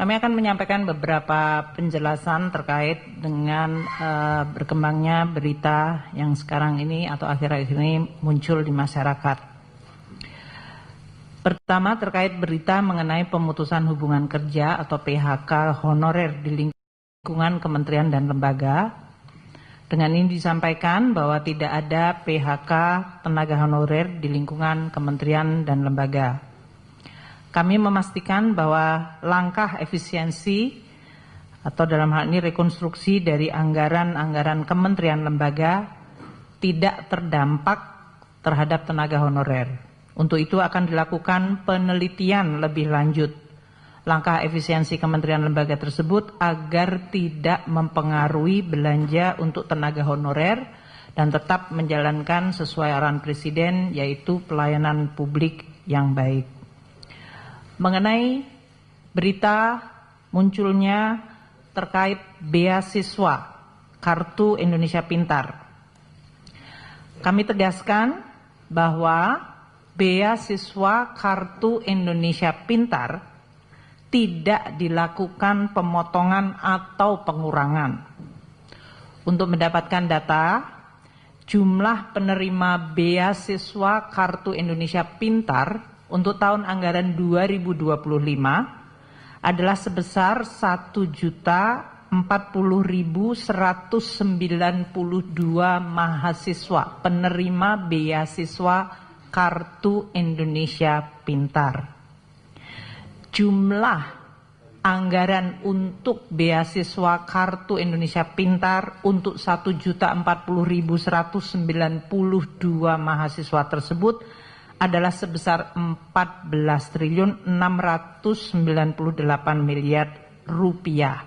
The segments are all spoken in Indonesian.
Kami akan menyampaikan beberapa penjelasan terkait dengan berkembangnya berita yang sekarang ini atau akhir-akhir ini muncul di masyarakat. Pertama, terkait berita mengenai pemutusan hubungan kerja atau PHK honorer di lingkungan kementerian dan lembaga. Dengan ini disampaikan bahwa tidak ada PHK tenaga honorer di lingkungan kementerian dan lembaga. Kami memastikan bahwa langkah efisiensi atau dalam hal ini rekonstruksi dari anggaran-anggaran kementerian lembaga tidak terdampak terhadap tenaga honorer. Untuk itu akan dilakukan penelitian lebih lanjut langkah efisiensi kementerian lembaga tersebut agar tidak mempengaruhi belanja untuk tenaga honorer dan tetap menjalankan sesuai arahan Presiden, yaitu pelayanan publik yang baik. Mengenai berita munculnya terkait beasiswa Kartu Indonesia Pintar, kami tegaskan bahwa beasiswa Kartu Indonesia Pintar tidak dilakukan pemotongan atau pengurangan. Untuk mendapatkan data, jumlah penerima beasiswa Kartu Indonesia Pintar untuk tahun anggaran 2025 adalah sebesar 1.040.192 mahasiswa penerima beasiswa Kartu Indonesia Pintar. Jumlah anggaran untuk beasiswa Kartu Indonesia Pintar untuk 1.040.192 mahasiswa tersebut adalah sebesar 14.698 miliar rupiah.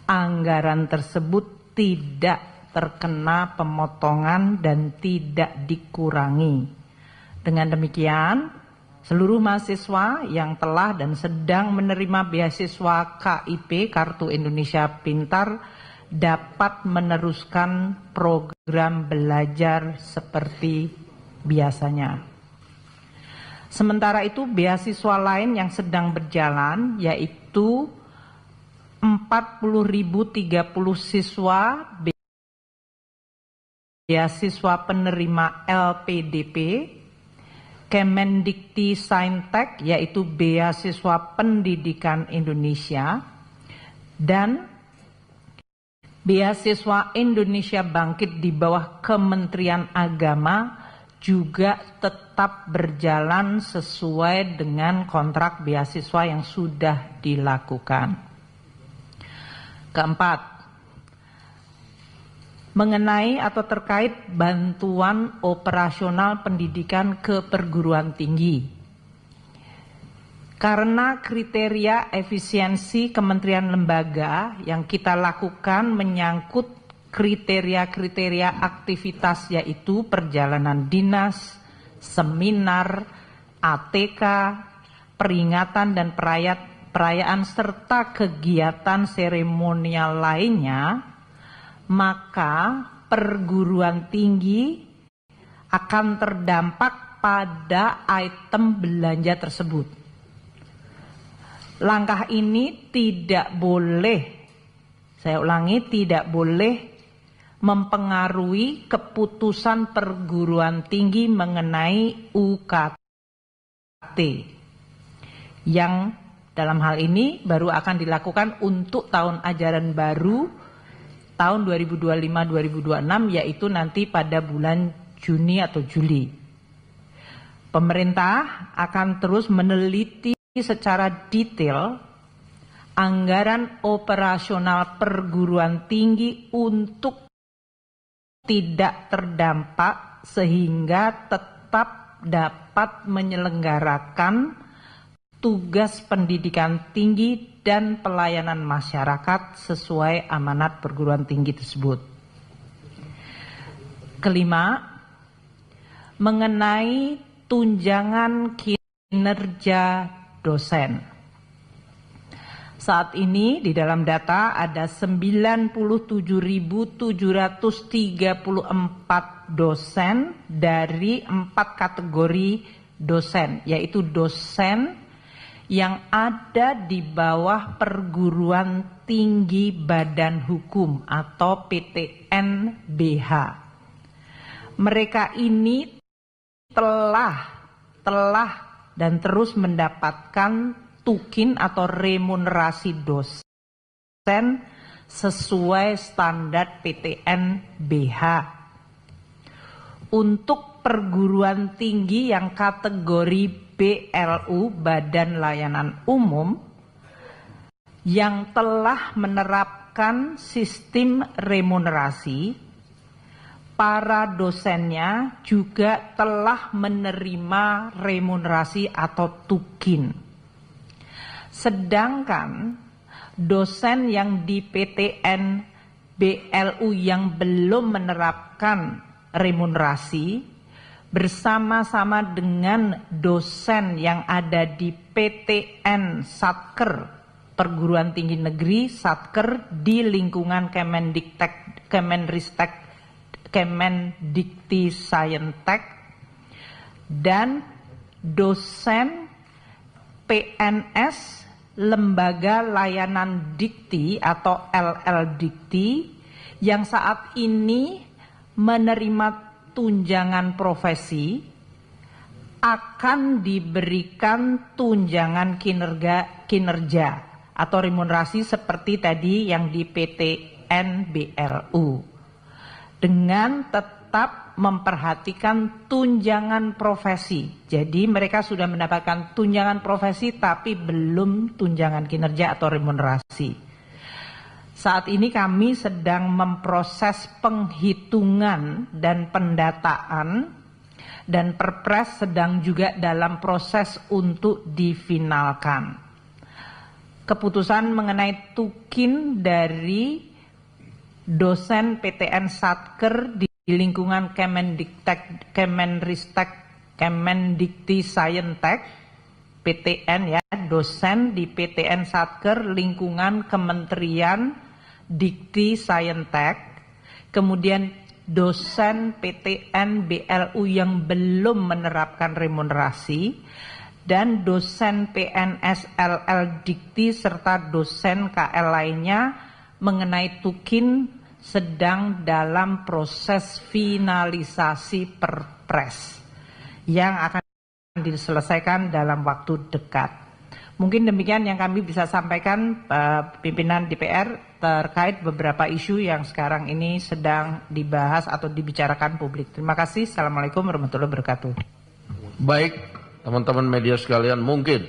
Anggaran tersebut tidak terkena pemotongan dan tidak dikurangi. Dengan demikian, seluruh mahasiswa yang telah dan sedang menerima beasiswa KIP Kartu Indonesia Pintar dapat meneruskan program belajar seperti biasanya. Sementara itu, beasiswa lain yang sedang berjalan yaitu 40.030 siswa beasiswa penerima LPDP Kemendikti Saintek, yaitu beasiswa pendidikan Indonesia, dan beasiswa Indonesia Bangkit di bawah Kementerian Agama juga tetap berjalan sesuai dengan kontrak beasiswa yang sudah dilakukan. Keempat, mengenai atau terkait bantuan operasional pendidikan ke perguruan tinggi. Karena kriteria efisiensi kementerian lembaga yang kita lakukan menyangkut kriteria-kriteria aktivitas, yaitu perjalanan dinas, seminar, ATK, peringatan dan perayaan serta kegiatan seremonial lainnya, maka perguruan tinggi akan terdampak pada item belanja tersebut. Langkah ini tidak boleh, saya ulangi, tidak boleh mempengaruhi keputusan perguruan tinggi mengenai UKT yang dalam hal ini baru akan dilakukan untuk tahun ajaran baru tahun 2025-2026, yaitu nanti pada bulan Juni atau Juli. Pemerintah akan terus meneliti secara detail anggaran operasional perguruan tinggi untuk tidak terdampak sehingga tetap dapat menyelenggarakan tugas pendidikan tinggi dan pelayanan masyarakat sesuai amanat perguruan tinggi tersebut. Kelima, mengenai tunjangan kinerja dosen. Saat ini di dalam data ada 97.734 dosen dari 4 kategori dosen, yaitu dosen yang ada di bawah perguruan tinggi badan hukum atau PTN-BH. Mereka ini telah dan terus mendapatkan tukin atau remunerasi dosen sesuai standar PTN-BH. Untuk perguruan tinggi yang kategori BLU, Badan Layanan Umum, yang telah menerapkan sistem remunerasi, para dosennya juga telah menerima remunerasi atau tukin. Sedangkan dosen yang di PTN BLU yang belum menerapkan remunerasi bersama-sama dengan dosen yang ada di PTN Satker, perguruan tinggi negeri Satker di lingkungan Kemendikti Sayentek, dan dosen PNS Lembaga Layanan Dikti atau LL Dikti yang saat ini menerima tunjangan profesi akan diberikan tunjangan kinerja atau remunerasi seperti tadi yang di PTN BLU dengan tetap memperhatikan tunjangan profesi. Jadi mereka sudah mendapatkan tunjangan profesi tapi belum tunjangan kinerja atau remunerasi. Saat ini kami sedang memproses penghitungan dan pendataan, dan Perpres sedang juga dalam proses untuk difinalkan. Keputusan mengenai tukin dari dosen PTN Satker di lingkungan Kemendikti Sayentek, PTN ya, dosen di PTN Satker lingkungan Kementerian Dikti Sayentek, kemudian dosen PTN BLU yang belum menerapkan remunerasi, dan dosen PNS LL Dikti serta dosen KL lainnya mengenai tukin sedang dalam proses finalisasi Perpres yang akan diselesaikan dalam waktu dekat. Mungkin demikian yang kami bisa sampaikan pimpinan DPR terkait beberapa isu yang sekarang ini sedang dibahas atau dibicarakan publik. Terima kasih. Assalamualaikum warahmatullahi wabarakatuh. Baik, teman-teman media sekalian, mungkin